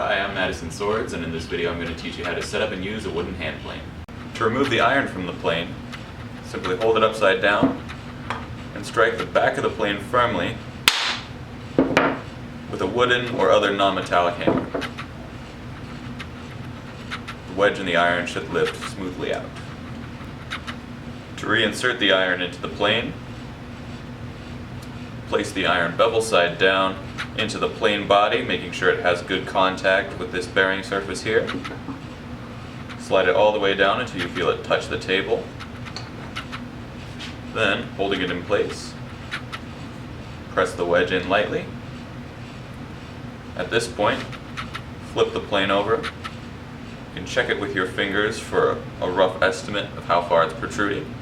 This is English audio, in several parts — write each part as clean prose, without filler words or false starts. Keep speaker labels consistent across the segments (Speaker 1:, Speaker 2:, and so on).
Speaker 1: Hi, I'm Madison Swords, and in this video I'm going to teach you how to set up and use a wooden hand plane. To remove the iron from the plane, simply hold it upside down and strike the back of the plane firmly with a wooden or other non-metallic hammer. The wedge in the iron should lift smoothly out. To reinsert the iron into the plane, place the iron bevel side down into the plane body, making sure it has good contact with this bearing surface here. Slide it all the way down until you feel it touch the table. Then, holding it in place, press the wedge in lightly. At this point, flip the plane over. You can check it with your fingers for a rough estimate of how far it's protruding.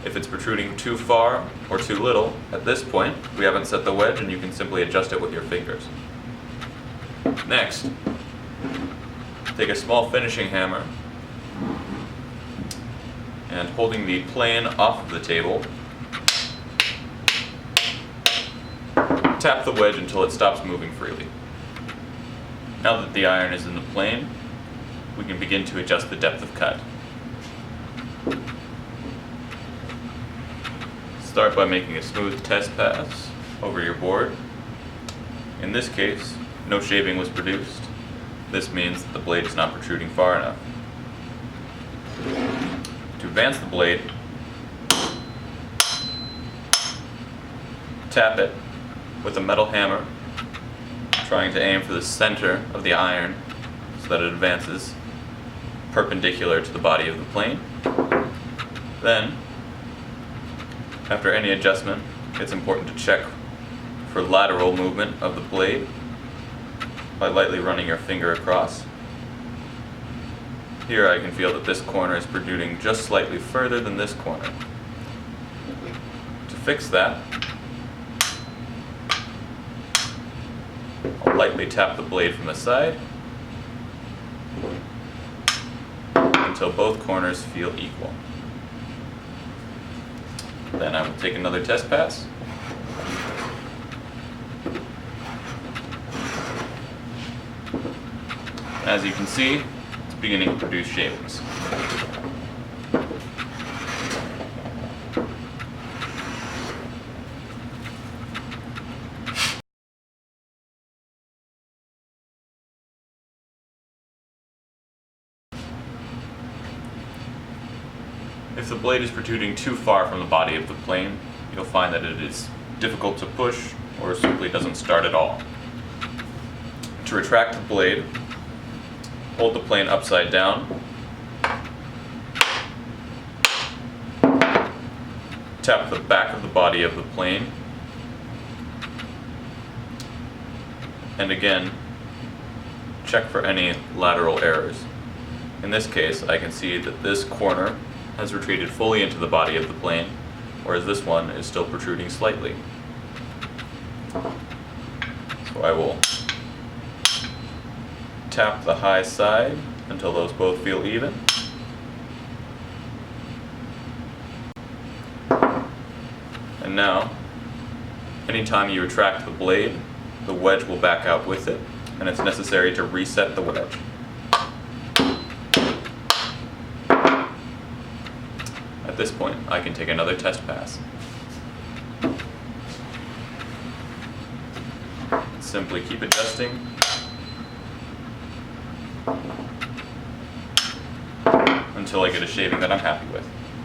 Speaker 1: If it's protruding too far or too little, at this point, we haven't set the wedge and you can simply adjust it with your fingers. Next, take a small finishing hammer and holding the plane off of the table, tap the wedge until it stops moving freely. Now that the iron is in the plane, we can begin to adjust the depth of cut. Start by making a smooth test pass over your board. In this case, no shaving was produced. This means that the blade is not protruding far enough. To advance the blade, tap it with a metal hammer, trying to aim for the center of the iron so that it advances perpendicular to the body of the plane. Then, after any adjustment, it's important to check for lateral movement of the blade by lightly running your finger across. Here I can feel that this corner is protruding just slightly further than this corner. To fix that, I'll lightly tap the blade from the side until both corners feel equal. Then I will take another test pass. As you can see, it's beginning to produce shavings. If the blade is protruding too far from the body of the plane, you'll find that it is difficult to push or simply doesn't start at all. To retract the blade, hold the plane upside down, tap the back of the body of the plane, and again, check for any lateral errors. In this case, I can see that this corner has retreated fully into the body of the plane, whereas this one is still protruding slightly. So I will tap the high side until those both feel even. And now, anytime you retract the blade, the wedge will back out with it, and it's necessary to reset the wedge. At this point, I can take another test pass. Simply keep adjusting until I get a shaving that I'm happy with.